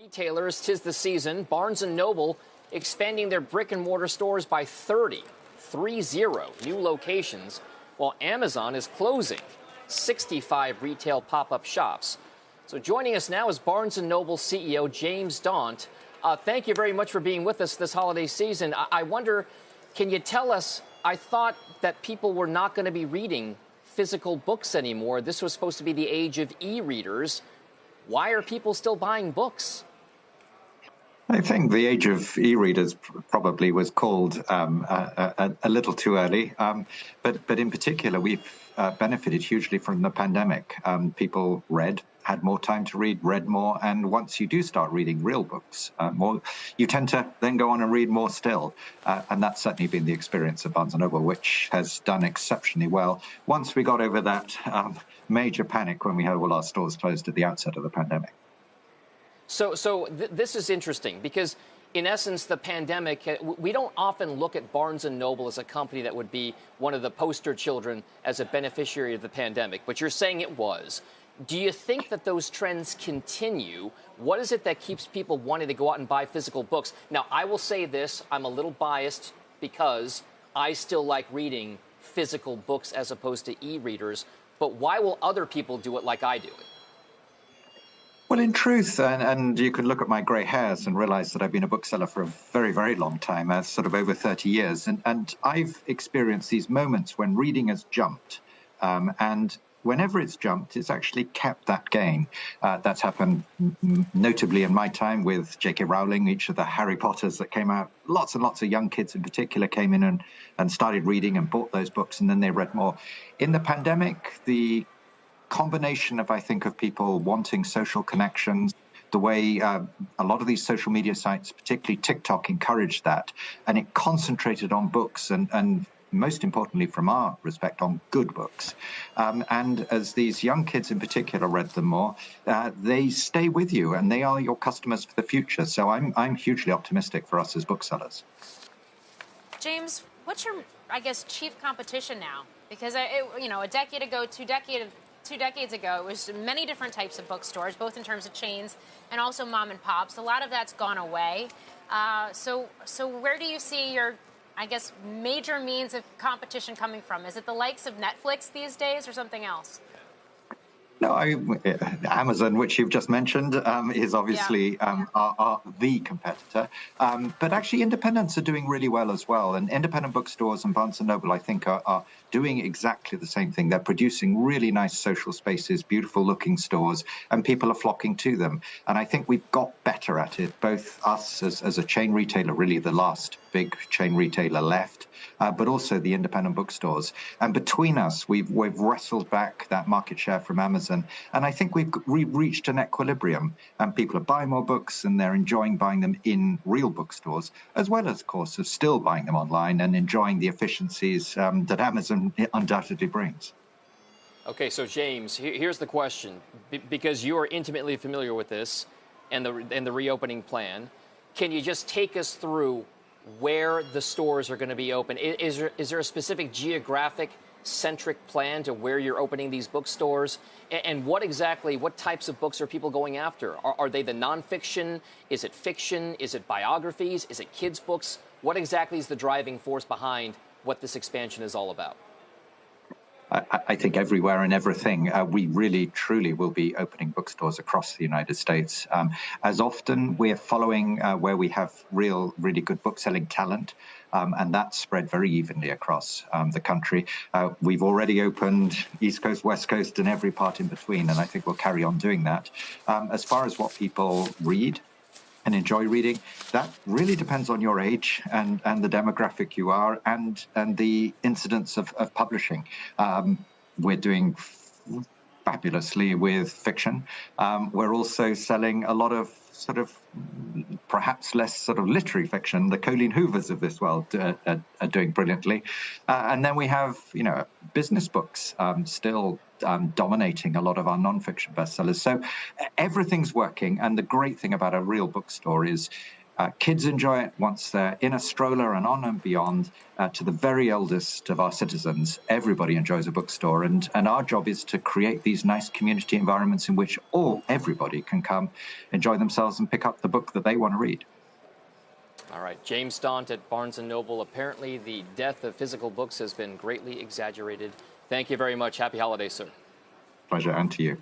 Retailers, 'tis the season. Barnes & Noble expanding their brick-and-mortar stores by 30 new locations, while Amazon is closing 65 retail pop-up shops. So joining us now is Barnes & Noble CEO James Daunt. Thank you very much for being with us this holiday season. I wonder, can you tell us, I thought that people were not going to be reading physical books anymore. This was supposed to be the age of e-readers. Why are people still buying books? I think the age of e-readers probably was called a little too early, but in particular, we've benefited hugely from the pandemic. People had more time to read more, and once you do start reading real books, you tend to then go on and read more still, and that's certainly been the experience of Barnes & Noble, which has done exceptionally well once we got over that major panic when we had all our stores closed at the outset of the pandemic. So this is interesting because, in essence, the pandemic, we don't often look at Barnes & Noble as a company that would be one of the poster children as a beneficiary of the pandemic, but you're saying it was. Do you think that those trends continue? What is it that keeps people wanting to go out and buy physical books? Now, I will say this, I'm a little biased because I still like reading physical books as opposed to e-readers, but why will other people do it like I do it? Well, in truth, and you can look at my grey hairs and realize that I've been a bookseller for a very, very long time, sort of over 30 years. And I've experienced these moments when reading has jumped. And whenever it's jumped, it's actually kept that gain. That's happened notably in my time with J.K. Rowling, each of the Harry Potters that came out. Lots and lots of young kids in particular came in and started reading and bought those books, and then they read more. In the pandemic, the combination of, I think, of people wanting social connections, the way a lot of these social media sites, particularly TikTok, encouraged that, and it concentrated on books and most importantly, from our respect, on good books. And as these young kids in particular read them more, they stay with you and they are your customers for the future. So I'm hugely optimistic for us as booksellers. James, what's your, I guess, chief competition now? Because, a decade ago, two decades ago, it was many different types of bookstores, both in terms of chains and also mom and pops. A lot of that's gone away. So where do you see your, I guess, major means of competition coming from? Is it the likes of Netflix these days or something else? No, Amazon, which you've just mentioned, is obviously the competitor. But actually, independents are doing really well as well. And independent bookstores and Barnes & Noble, I think, are doing exactly the same thing. They're producing really nice social spaces, beautiful-looking stores, and people are flocking to them. And I think we've got better at it, both us as a chain retailer, really the last big chain retailer left, but also the independent bookstores. And between us, we've wrestled back that market share from Amazon. And I think we've reached an equilibrium, and people are buying more books and they're enjoying buying them in real bookstores, as well as, of course, of still buying them online and enjoying the efficiencies that Amazon undoubtedly brings. Okay, so James, here's the question, because you are intimately familiar with this and the reopening plan. Can you just take us through where the stores are going to be open? Is there a specific geographic-centric plan to where you're opening these bookstores? And what types of books are people going after? Are they the nonfiction? Is it fiction? Is it biographies? Is it kids' books? What exactly is the driving force behind what this expansion is all about? I think everywhere and everything, we really, truly will be opening bookstores across the United States. As often, we're following where we have really good book-selling talent, and that's spread very evenly across the country. We've already opened East Coast, West Coast, and every part in between, and I think we'll carry on doing that. As far as what people read and enjoy reading, that really depends on your age and the demographic you are and the incidence of publishing. We're doing fabulously with fiction. We're also selling a lot of sort of perhaps less sort of literary fiction. The Colleen Hoovers of this world are doing brilliantly. And then we have, business books still dominating a lot of our nonfiction bestsellers. So everything's working. And the great thing about a real bookstore is Kids enjoy it once they're in a stroller and on and beyond, to the very eldest of our citizens. Everybody enjoys a bookstore, and our job is to create these nice community environments in which everybody can come, enjoy themselves, and pick up the book that they want to read. All right, James Daunt at Barnes & Noble. Apparently, the death of physical books has been greatly exaggerated. Thank you very much. Happy holidays, sir. Pleasure, and to you.